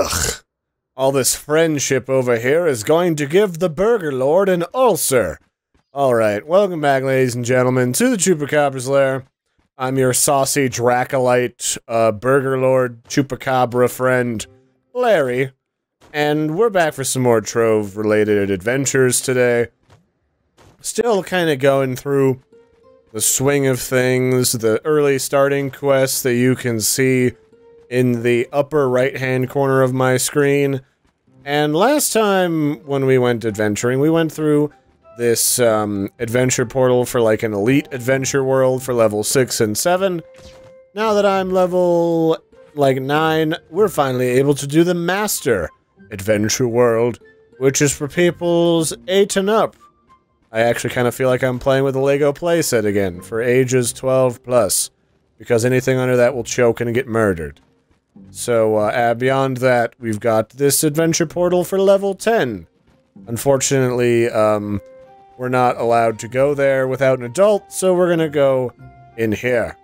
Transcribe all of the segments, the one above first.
Ugh. All this friendship over here is going to give the Burger Lord an ulcer. Alright, welcome back, ladies and gentlemen, to the Chupacabra's Lair. I'm your saucy Dracolite, Burger Lord, Chupacabra friend, Larry. And we're back for some more Trove-related adventures today. Still kind of going through the swing of things, the early starting quests that you can see in the upper right-hand corner of my screen. And last time when we went adventuring, we went through this adventure portal for like an elite adventure world for level 6 and 7. Now that I'm level like 9, we're finally able to do the master adventure world, which is for people's 8 and up. I actually kind of feel like I'm playing with a Lego playset again for ages 12 plus, because anything under that will choke and get murdered. So beyond that, we've got this adventure portal for level 10. Unfortunately, we're not allowed to go there without an adult, so we're gonna go in here.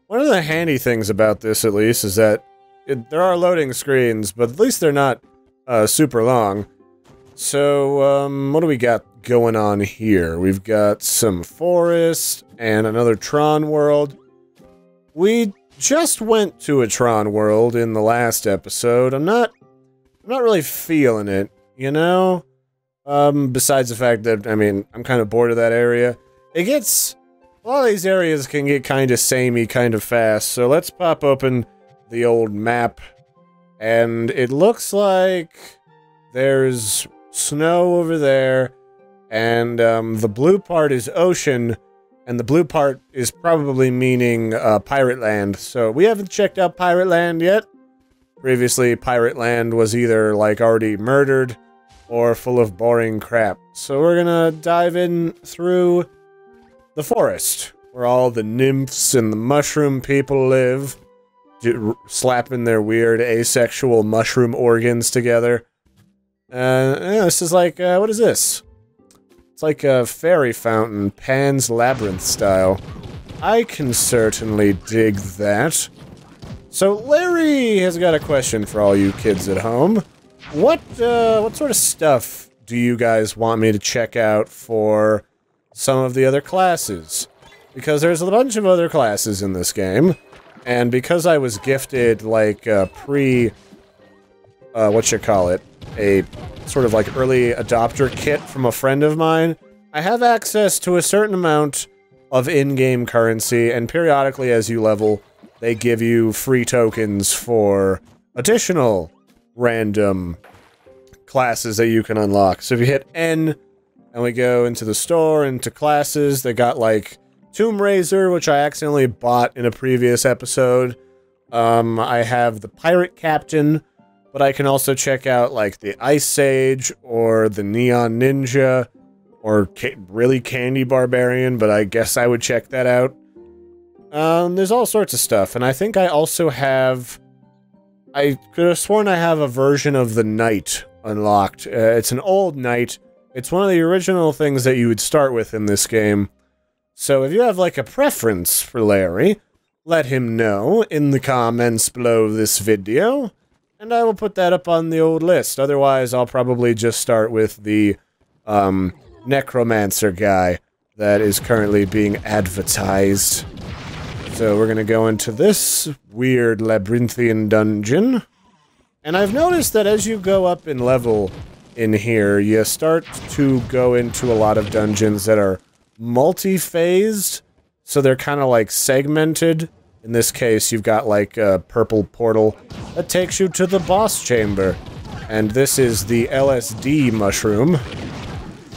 One of the handy things about this, at least, is that there are loading screens, but at least they're not super long. So, what do we got going on here? We've got some forest and another Tron world. We just went to a Tron world in the last episode. I'm not really feeling it, you know? Besides the fact that, I mean, I'm kind of bored of that area. A lot of these areas can get kind of samey kind of fast, so let's pop open the old map. And it looks like there's snow over there, and the blue part is ocean, and the blue part is probably meaning Pirate Land. So we haven't checked out Pirate Land yet. Previously, Pirate Land was either like already murdered or full of boring crap. So we're gonna dive in through the forest, where all the nymphs and the mushroom people live, slapping their weird asexual mushroom organs together. Yeah, this is like, what is this? It's like a fairy fountain, Pan's Labyrinth style. I can certainly dig that. So Larry has got a question for all you kids at home. What sort of stuff do you guys want me to check out for some of the other classes? Because there's a bunch of other classes in this game, and because I was gifted, like, a sort of like early adopter kit from a friend of mine, I have access to a certain amount of in-game currency, and periodically as you level, they give you free tokens for additional random classes that you can unlock. So if you hit N, and we go into the store, into classes, they got like Tomb Raider, which I accidentally bought in a previous episode. I have the Pirate Captain, but I can also check out like the Ice Sage, or the Neon Ninja, or really Candy Barbarian, but I guess I would check that out. There's all sorts of stuff, and I think I also have... I could have sworn I have a version of the Knight unlocked. It's an old Knight. It's one of the original things that you would start with in this game. So if you have like a preference for Larry, let him know in the comments below this video, and I will put that up on the old list. Otherwise, I'll probably just start with the Necromancer guy that is currently being advertised. So we're gonna go into this weird labyrinthian dungeon. And I've noticed that as you go up in level in here, you start to go into a lot of dungeons that are multi-phased. So they're kind of like segmented. In this case, you've got like a purple portal that takes you to the boss chamber. And this is the LSD mushroom.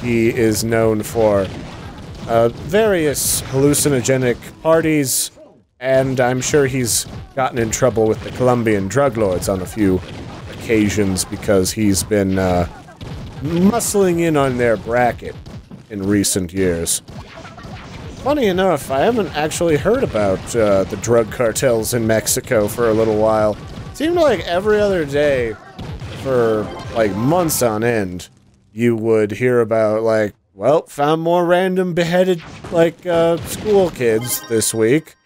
He is known for various hallucinogenic parties, and I'm sure he's gotten in trouble with the Colombian drug lords on a few occasions because he's been muscling in on their bracket in recent years. Funny enough, I haven't actually heard about the drug cartels in Mexico for a little while. It seemed like every other day for like months on end, you would hear about like, well, found more random beheaded like school kids this week.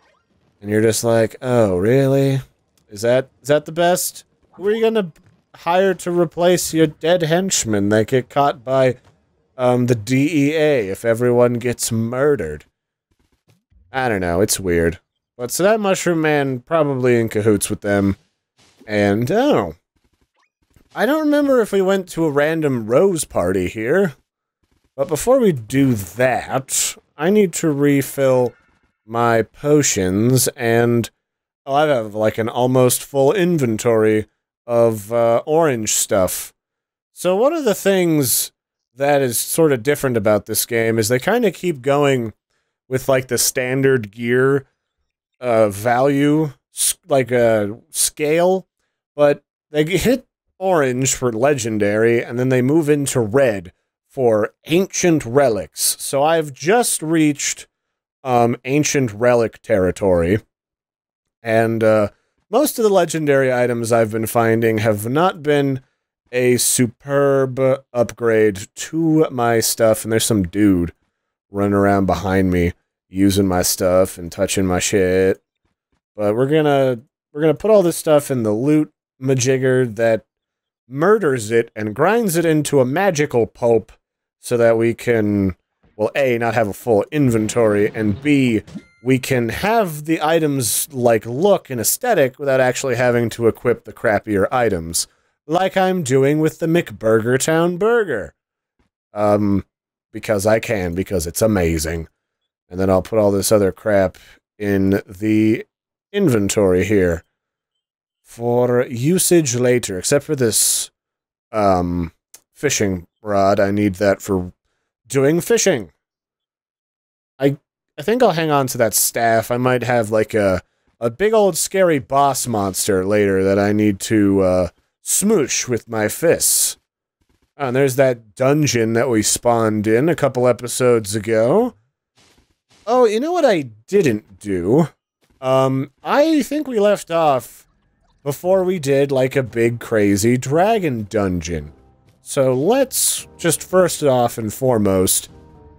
And you're just like, oh, really? Is that the best? Who are you gonna hire to replace your dead henchmen that get caught by the DEA if everyone gets murdered? I don't know, it's weird. But so that Mushroom Man probably in cahoots with them. And, oh. I don't remember if we went to a random Rose party here. But before we do that, I need to refill my potions, and oh, I have like an almost full inventory of orange stuff. So one of the things that is sort of different about this game is they kind of keep going with like the standard gear value, like a scale, but they hit orange for legendary, and then they move into red for ancient relics. So I've just reached ancient relic territory, and most of the legendary items I've been finding have not been a superb upgrade to my stuff, and there's some dude running around behind me using my stuff and touching my shit. But we're gonna put all this stuff in the loot majigger that murders it and grinds it into a magical pulp so that we can, well, A, not have a full inventory, and B, we can have the items, like, look and aesthetic without actually having to equip the crappier items. Like I'm doing with the McBurgertown Burger. Because I can, because it's amazing. And then I'll put all this other crap in the inventory here for usage later, except for this fishing rod. I need that for doing fishing. I think I'll hang on to that staff. I might have like a big old scary boss monster later that I need to smoosh with my fists. Oh, and there's that dungeon that we spawned in a couple episodes ago. Oh, you know what I didn't do? I think we left off before we did like a big crazy dragon dungeon. So let's just first off and foremost,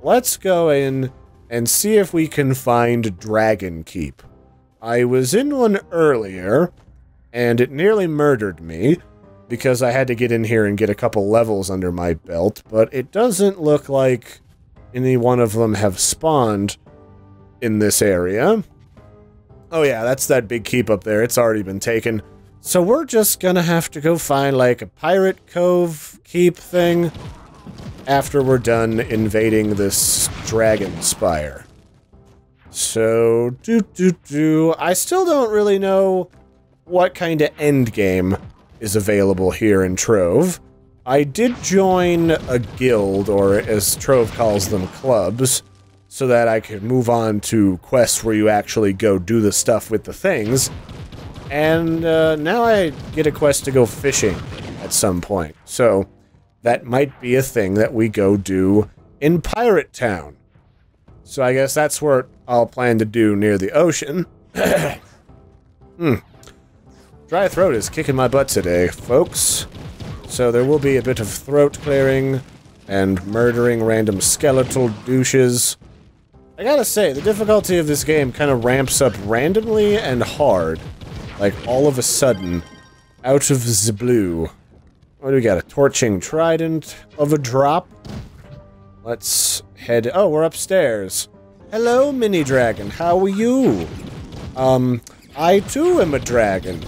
let's go in and see if we can find Dragon Keep. I was in one earlier, and it nearly murdered me, because I had to get in here and get a couple levels under my belt, but it doesn't look like any one of them have spawned in this area. Oh yeah, that's that big keep up there. It's already been taken. So we're just gonna have to go find, like, a pirate cove keep thing after we're done invading this dragon spire. So, I still don't really know what kind of endgame is available here in Trove. I did join a guild, or as Trove calls them, clubs, so that I could move on to quests where you actually go do the stuff with the things. And now I get a quest to go fishing at some point. So that might be a thing that we go do in Pirate Town. So I guess that's where I'll plan to do near the ocean. Dry throat is kicking my butt today, folks. So there will be a bit of throat clearing and murdering random skeletal douches. I gotta say, the difficulty of this game kind of ramps up randomly and hard. Like, all of a sudden, out of the blue. What do we got? A torching trident of a drop? Let's head... Oh, we're upstairs. Hello, mini dragon. How are you? I too am a dragon.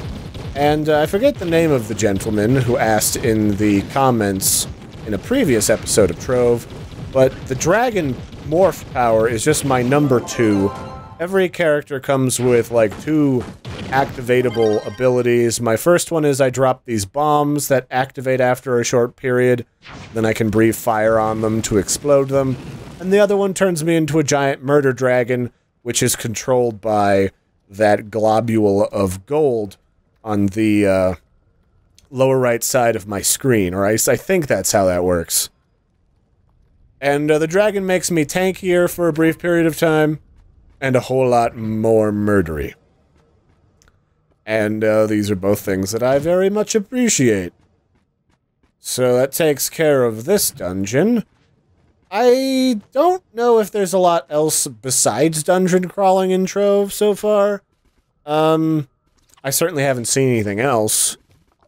And I forget the name of the gentleman who asked in the comments in a previous episode of Trove, but the dragon morph power is just my number 2. Every character comes with, like, 2 activatable abilities. My first one is I drop these bombs that activate after a short period. Then I can breathe fire on them to explode them. And the other one turns me into a giant murder dragon, which is controlled by that globule of gold on the lower right side of my screen. Or I think that's how that works. And the dragon makes me tankier for a brief period of time, and a whole lot more murdery. And these are both things that I very much appreciate. So that takes care of this dungeon. I don't know if there's a lot else besides dungeon crawling in Trove so far. I certainly haven't seen anything else,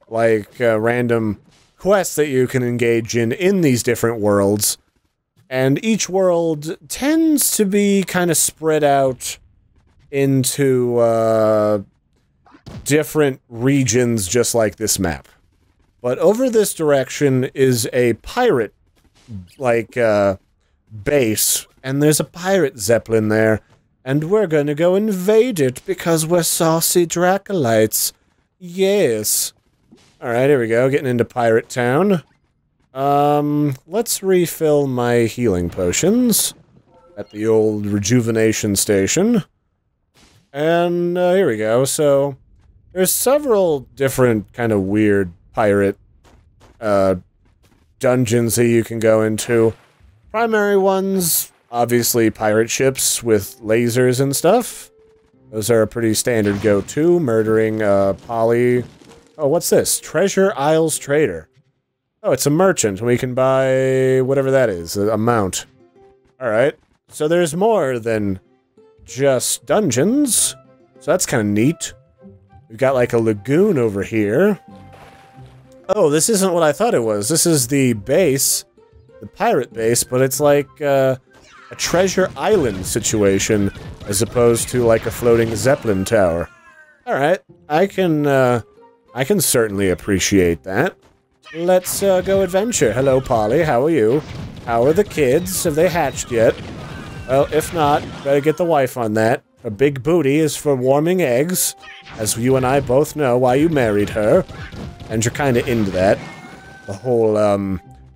like random quests that you can engage in these different worlds. And each world tends to be kind of spread out into different regions, just like this map. But over this direction is a pirate, like, base, and there's a pirate zeppelin there, and we're gonna go invade it because we're saucy Dracolites. Yes. Alright, here we go, getting into Pirate Town. Let's refill my healing potions at the old rejuvenation station. And, here we go, so there's several different kind of weird pirate, dungeons that you can go into. Primary ones, obviously pirate ships with lasers and stuff. Those are a pretty standard go-to, murdering, Polly. Oh, what's this? Treasure Isles Trader. Oh, it's a merchant. We can buy whatever that is, a mount. Alright, so there's more than just dungeons. So that's kind of neat. We've got like a lagoon over here. Oh, this isn't what I thought it was. This is the base, the pirate base, but it's like a treasure island situation as opposed to like a floating Zeppelin tower. Alright, I can certainly appreciate that. Let's go adventure. Hello, Polly. How are you? How are the kids? Have they hatched yet? Well, if not, better get the wife on that. Her big booty is for warming eggs, as you and I both know why you married her. And you're kind of into that. The whole,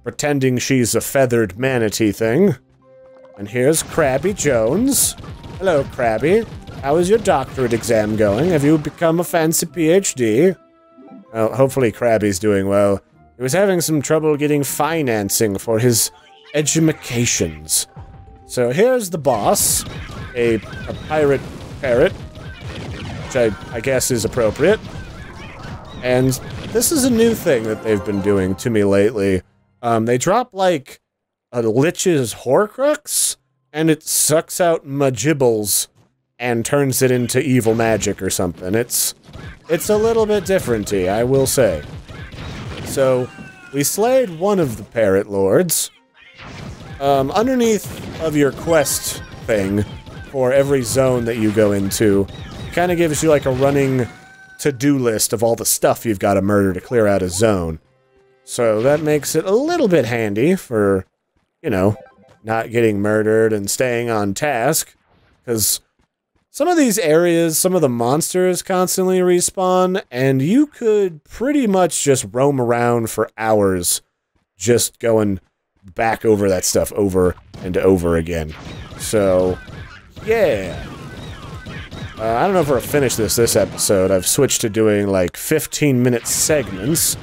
pretending she's a feathered manatee thing. And here's Krabby Jones. Hello, Krabby. How is your doctorate exam going? Have you become a fancy PhD? Well, hopefully Krabby's doing well. He was having some trouble getting financing for his edumacations. So here's the boss, a pirate parrot, which I guess is appropriate. And this is a new thing that they've been doing to me lately. They drop, like, a Lich's Horcrux, and it sucks out Majibbles and turns it into evil magic or something. It's a little bit different-y, I will say. So, we slayed one of the Parrot Lords. Underneath of your quest thing, for every zone that you go into, it kind of gives you like a running to-do list of all the stuff you've got to murder to clear out a zone. So that makes it a little bit handy for, you know, not getting murdered and staying on task. Because some of these areas, some of the monsters constantly respawn, and you could pretty much just roam around for hours just going back over that stuff over and over again. So, yeah. I don't know if we're gonna finish this episode. I've switched to doing, like, 15-minute segments.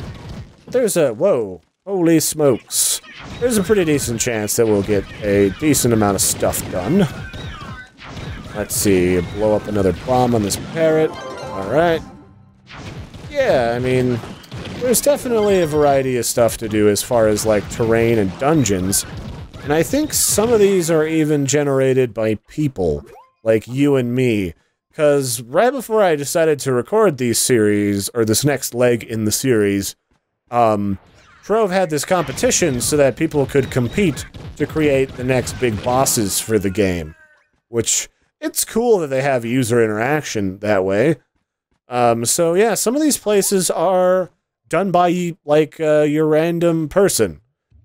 There's a... whoa. Holy smokes. There's a pretty decent chance that we'll get a decent amount of stuff done. Let's see. Blow up another bomb on this parrot. Alright. Yeah, I mean... there's definitely a variety of stuff to do as far as, like, terrain and dungeons. And I think some of these are even generated by people, like you and me. Because right before I decided to record these series, or this next leg in the series, Trove had this competition so that people could compete to create the next big bosses for the game. Which, it's cool that they have user interaction that way. So yeah, some of these places are done by, like, your random person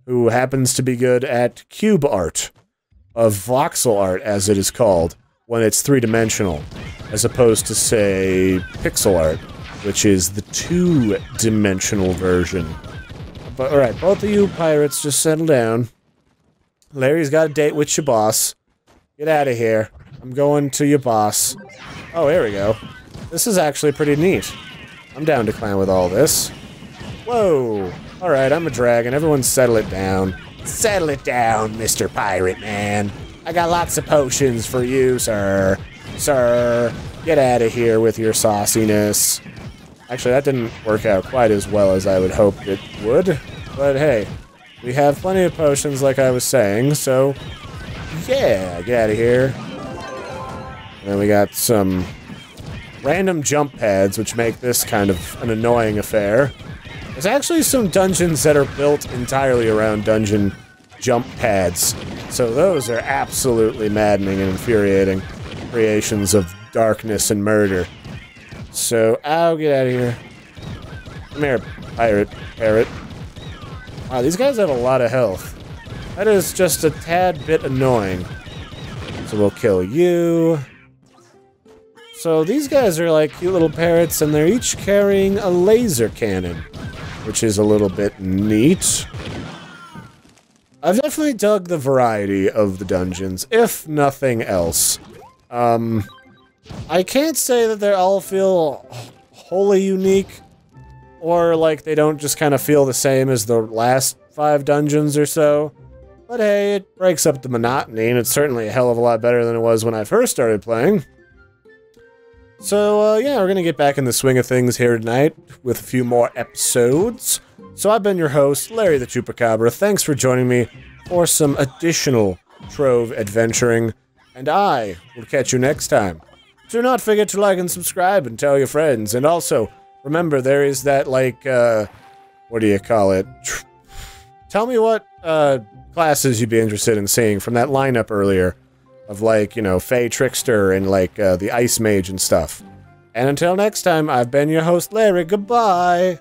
who happens to be good at cube art, of voxel art, as it is called, when it's three-dimensional, as opposed to, say, pixel art, which is the two-dimensional version. But, alright, both of you pirates just settle down. Larry's got a date with your boss. Get out of here. I'm going to your boss. Oh, here we go. This is actually pretty neat. I'm down to clan with all this. Whoa! Alright, I'm a dragon. Everyone settle it down. Settle it down, Mr. Pirate Man. I got lots of potions for you, sir. Sir, get out of here with your sauciness. Actually, that didn't work out quite as well as I would hope it would. But hey, we have plenty of potions like I was saying, so yeah, get out of here. And then we got some random jump pads, which make this kind of an annoying affair. There's actually some dungeons that are built entirely around dungeon jump pads, so those are absolutely maddening and infuriating creations of darkness and murder. So, ow, get out of here. Come here, parrot. Wow, these guys have a lot of health. That is just a tad bit annoying. So we'll kill you. So these guys are like cute little parrots, and they're each carrying a laser cannon, which is a little bit neat. I've definitely dug the variety of the dungeons, if nothing else. I can't say that they all feel wholly unique, or like they don't just kind of feel the same as the last 5 dungeons or so. But hey, it breaks up the monotony, and it's certainly a hell of a lot better than it was when I first started playing. So, yeah, we're gonna get back in the swing of things here tonight with a few more episodes. So I've been your host, Larry the Chupacabra. Thanks for joining me for some additional Trove adventuring, and I will catch you next time. Do not forget to like and subscribe and tell your friends, and also, remember, there is that, like, what do you call it? Tell me what, classes you'd be interested in seeing from that lineup earlier of, like, you know, Fey Trickster and, like, the Ice Mage and stuff. And until next time, I've been your host, Larry. Goodbye!